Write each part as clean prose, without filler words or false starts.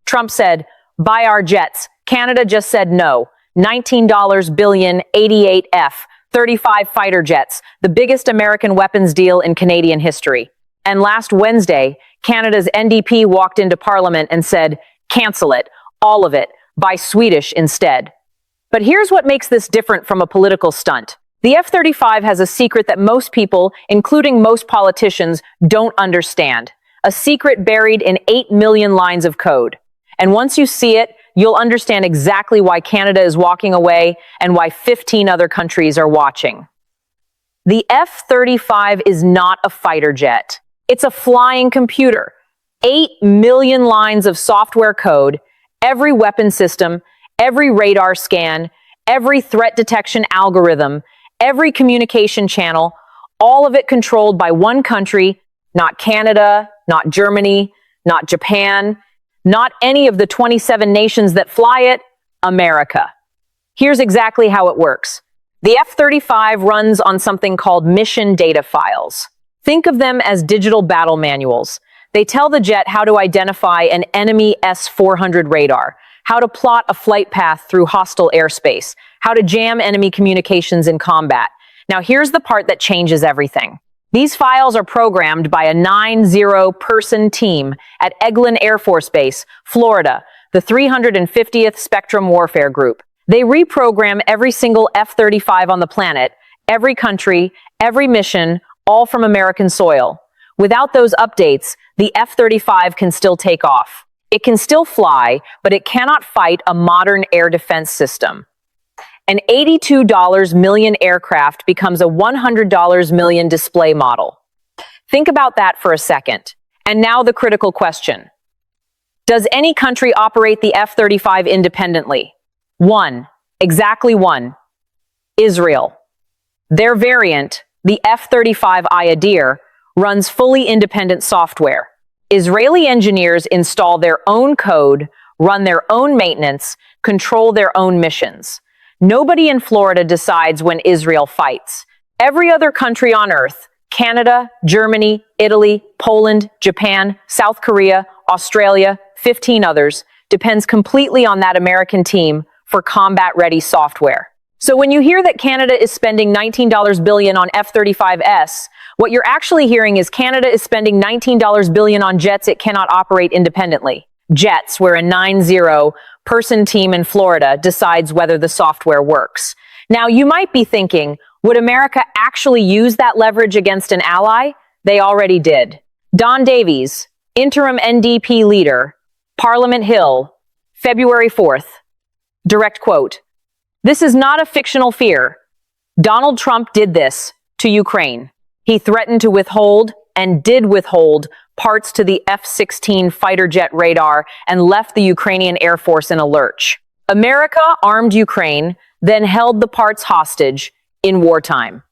Trump said, buy our jets. Canada just said no. $19 billion, 88 F-35 fighter jets, the biggest American weapons deal in Canadian history. And last Wednesday, Canada's NDP walked into Parliament and said, cancel it, all of it, buy Swedish instead. But here's what makes this different from a political stunt. The F-35 has a secret that most people, including most politicians, don't understand. A secret buried in 8 million lines of code. And once you see it, you'll understand exactly why Canada is walking away and why 15 other countries are watching. The F-35 is not a fighter jet. It's a flying computer. 8 million lines of software code, every weapon system, every radar scan, every threat detection algorithm, every communication channel, all of it controlled by one country, not Canada, not Germany, not Japan, not any of the 27 nations that fly it, America. Here's exactly how it works. The F-35 runs on something called mission data files. Think of them as digital battle manuals. They tell the jet how to identify an enemy S-400 radar, how to plot a flight path through hostile airspace, how to jam enemy communications in combat. Now here's the part that changes everything. These files are programmed by a 90-person team at Eglin Air Force Base, Florida, the 350th Spectrum Warfare Group. They reprogram every single F-35 on the planet, every country, every mission, all from American soil. Without those updates, the F-35 can still take off. It can still fly, but it cannot fight a modern air defense system. An $82 million aircraft becomes a $100 million display model. Think about that for a second. And now the critical question. Does any country operate the F-35 independently? One. Exactly one. Israel. Their variant, the F-35 Iadir, runs fully independent software. Israeli engineers install their own code, run their own maintenance, control their own missions. Nobody in Florida decides when Israel fights. Every other country on Earth, Canada, Germany, Italy, Poland, Japan, South Korea, Australia, 15 others, depends completely on that American team for combat-ready software. So when you hear that Canada is spending $19 billion on F-35s, what you're actually hearing is Canada is spending $19 billion on jets it cannot operate independently. Jets, where a 90-person team in Florida decides whether the software works. Now, you might be thinking, would America actually use that leverage against an ally? They already did. Don Davies, interim NDP leader, Parliament Hill, February 4th. Direct quote, "This is not a fictional fear. Donald Trump did this to Ukraine. He threatened to withhold and did withhold parts to the F-16 fighter jet radar and left the Ukrainian Air Force in a lurch. America armed Ukraine, then held the parts hostage in wartime.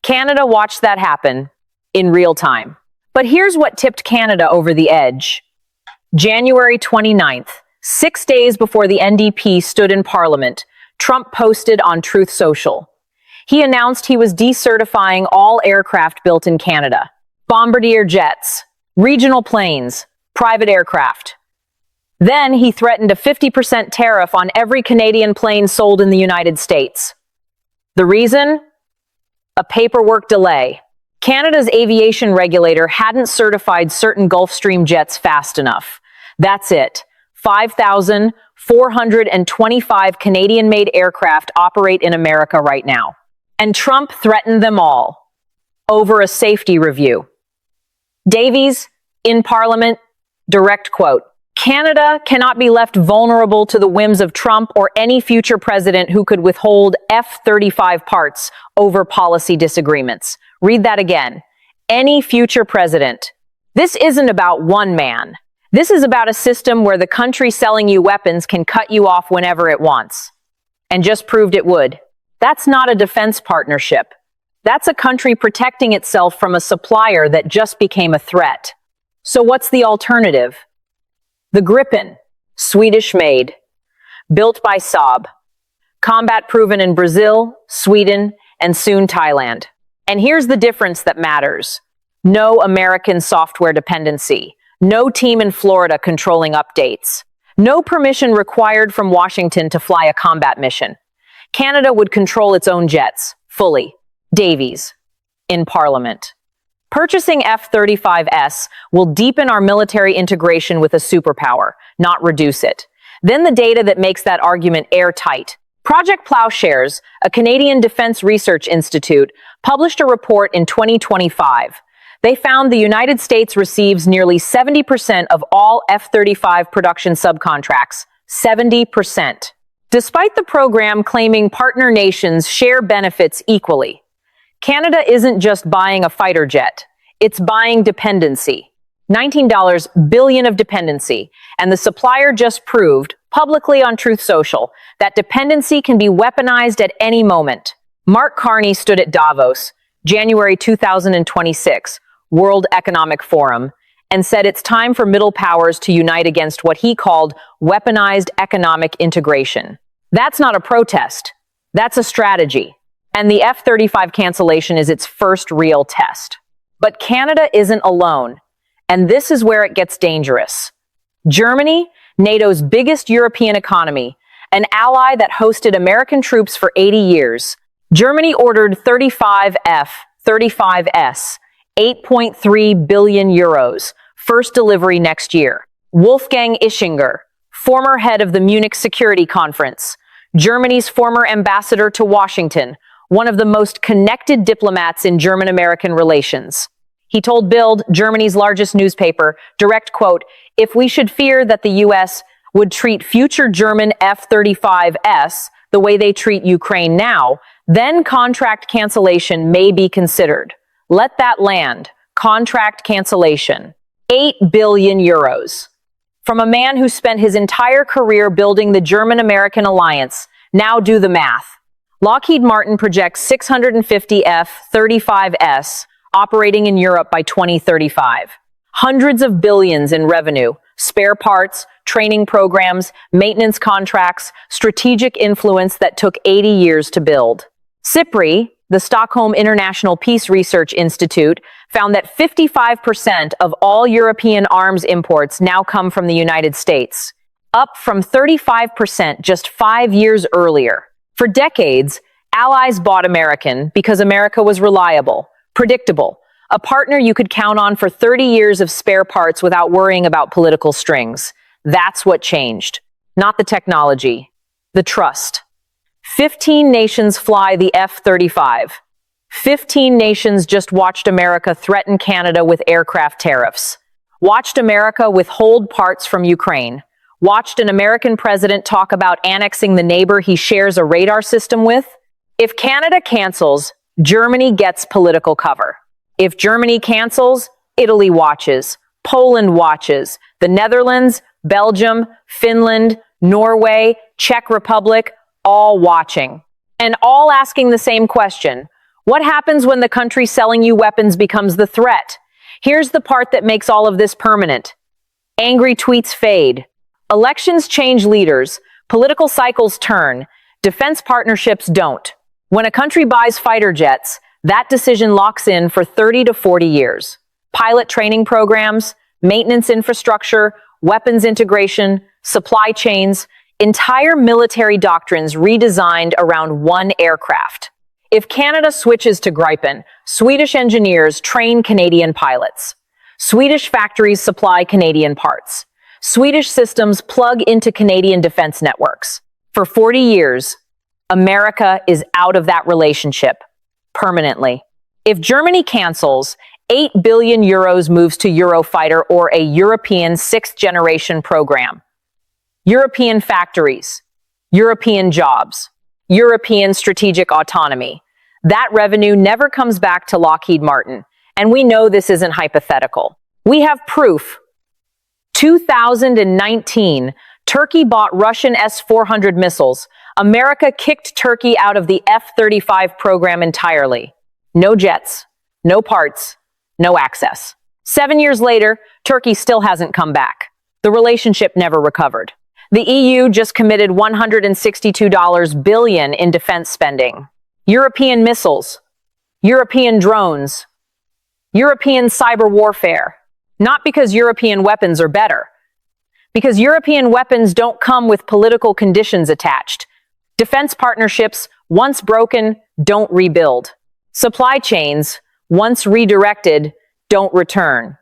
Canada watched that happen in real time." But here's what tipped Canada over the edge. January 29th, 6 days before the NDP stood in Parliament, Trump posted on Truth Social. He announced he was decertifying all aircraft built in Canada. Bombardier jets, regional planes, private aircraft. Then he threatened a 50% tariff on every Canadian plane sold in the United States. The reason? A paperwork delay. Canada's aviation regulator hadn't certified certain Gulfstream jets fast enough. That's it. 5,425 Canadian-made aircraft operate in America right now. And Trump threatened them all over a safety review. Davies, in Parliament, direct quote, "Canada cannot be left vulnerable to the whims of Trump or any future president who could withhold F-35 parts over policy disagreements." Read that again. Any future president. This isn't about one man. This is about a system where the country selling you weapons can cut you off whenever it wants. And just proved it would. That's not a defense partnership. That's a country protecting itself from a supplier that just became a threat. So what's the alternative? The Gripen, Swedish-made, built by Saab, combat-proven in Brazil, Sweden, and soon Thailand. And here's the difference that matters. No American software dependency. No team in Florida controlling updates. No permission required from Washington to fly a combat mission. Canada would control its own jets, fully. Davies, in Parliament. Purchasing F-35s will deepen our military integration with a superpower, not reduce it. Then the data that makes that argument airtight. Project Plowshares, a Canadian Defense Research Institute, published a report in 2025. They found the United States receives nearly 70% of all F-35 production subcontracts. 70%. Despite the program claiming partner nations share benefits equally. Canada isn't just buying a fighter jet. It's buying dependency. $19 billion of dependency. And the supplier just proved, publicly on Truth Social, that dependency can be weaponized at any moment. Mark Carney stood at Davos, January 2026, World Economic Forum, and said it's time for middle powers to unite against what he called weaponized economic integration. That's not a protest. That's a strategy. And the F-35 cancellation is its first real test. But Canada isn't alone. And this is where it gets dangerous. Germany, NATO's biggest European economy, an ally that hosted American troops for 80 years. Germany ordered 35 F-35s, 8.3 billion euros, first delivery next year. Wolfgang Ischinger, former head of the Munich Security Conference, Germany's former ambassador to Washington, one of the most connected diplomats in German-American relations. He told Bild, Germany's largest newspaper, direct quote, "If we should fear that the U.S. would treat future German F-35s the way they treat Ukraine now, then contract cancellation may be considered." Let that land. Contract cancellation. 8 billion euros. From a man who spent his entire career building the German-American alliance. Now do the math. Lockheed Martin projects 650 F-35s operating in Europe by 2035. Hundreds of billions in revenue, spare parts, training programs, maintenance contracts, strategic influence that took 80 years to build. SIPRI, the Stockholm International Peace Research Institute, found that 55% of all European arms imports now come from the United States, up from 35% just 5 years earlier. For decades, allies bought American because America was reliable, predictable, a partner you could count on for 30 years of spare parts without worrying about political strings. That's what changed. Not the technology, the trust. 15 nations fly the F-35. 15 nations just watched America threaten Canada with aircraft tariffs. Watched America withhold parts from Ukraine. Watched an American president talk about annexing the neighbor he shares a radar system with. If Canada cancels, Germany gets political cover. If Germany cancels, Italy watches, Poland watches, the Netherlands, Belgium, Finland, Norway, Czech Republic, all watching. And all asking the same question. What happens when the country selling you weapons becomes the threat? Here's the part that makes all of this permanent. Angry tweets fade. Elections change leaders. Political cycles turn. Defense partnerships don't. When a country buys fighter jets, that decision locks in for 30 to 40 years. Pilot training programs, maintenance infrastructure, weapons integration, supply chains, entire military doctrines redesigned around one aircraft. If Canada switches to Gripen, Swedish engineers train Canadian pilots. Swedish factories supply Canadian parts. Swedish systems plug into Canadian defense networks. For 40 years, America is out of that relationship permanently. If Germany cancels, 8 billion euros moves to Eurofighter or a European sixth-generation program. European factories, European jobs, European strategic autonomy. That revenue never comes back to Lockheed Martin, and we know this isn't hypothetical. We have proof. 2019, Turkey bought Russian S-400 missiles. America kicked Turkey out of the F-35 program entirely. No jets, no parts, no access. 7 years later, Turkey still hasn't come back. The relationship never recovered. The EU just committed $162 billion in defense spending. European missiles, European drones, European cyber warfare. Not because European weapons are better. Because European weapons don't come with political conditions attached. Defense partnerships, once broken, don't rebuild. Supply chains, once redirected, don't return.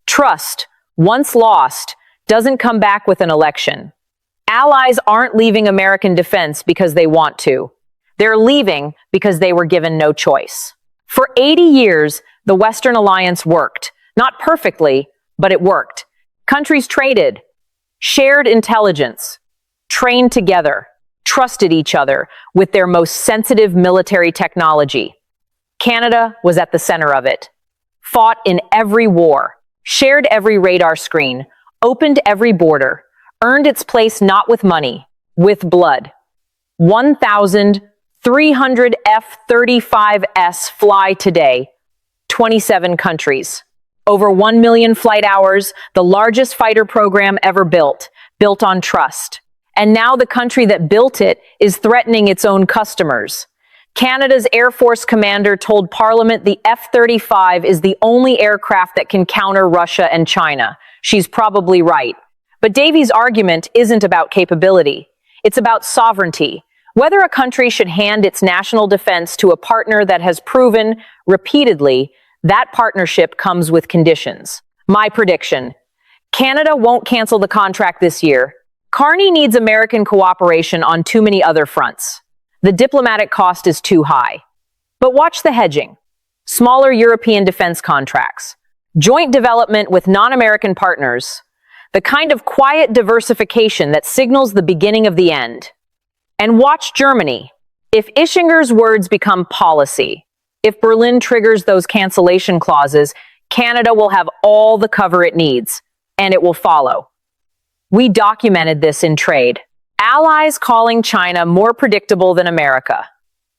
Trust, once lost, doesn't come back with an election. Allies aren't leaving American defense because they want to. They're leaving because they were given no choice. For 80 years, the Western alliance worked. Not perfectly, but it worked. Countries traded, shared intelligence, trained together, trusted each other with their most sensitive military technology. Canada was at the center of it. Fought in every war, shared every radar screen, opened every border, earned its place not with money, with blood. 1,300 F-35s fly today, 27 countries. Over 1 million flight hours, the largest fighter program ever built on trust. And now the country that built it is threatening its own customers. Canada's Air Force commander told Parliament the F-35 is the only aircraft that can counter Russia and China. She's probably right. But Davy's argument isn't about capability. It's about sovereignty. Whether a country should hand its national defense to a partner that has proven, repeatedly, that partnership comes with conditions. My prediction: Canada won't cancel the contract this year. Carney needs American cooperation on too many other fronts. The diplomatic cost is too high. But watch the hedging. Smaller European defense contracts. Joint development with non-American partners. The kind of quiet diversification that signals the beginning of the end. And watch Germany. If Ischinger's words become policy, if Berlin triggers those cancellation clauses, Canada will have all the cover it needs, and it will follow. We documented this in trade. Allies calling China more predictable than America.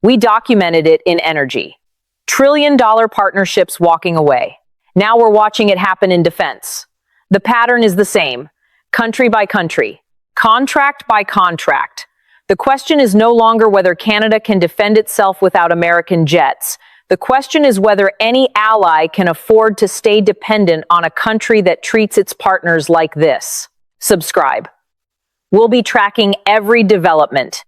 We documented it in energy. Trillion-dollar partnerships walking away. Now we're watching it happen in defense. The pattern is the same, country by country, contract by contract. The question is no longer whether Canada can defend itself without American jets. The question is whether any ally can afford to stay dependent on a country that treats its partners like this. Subscribe. We'll be tracking every development.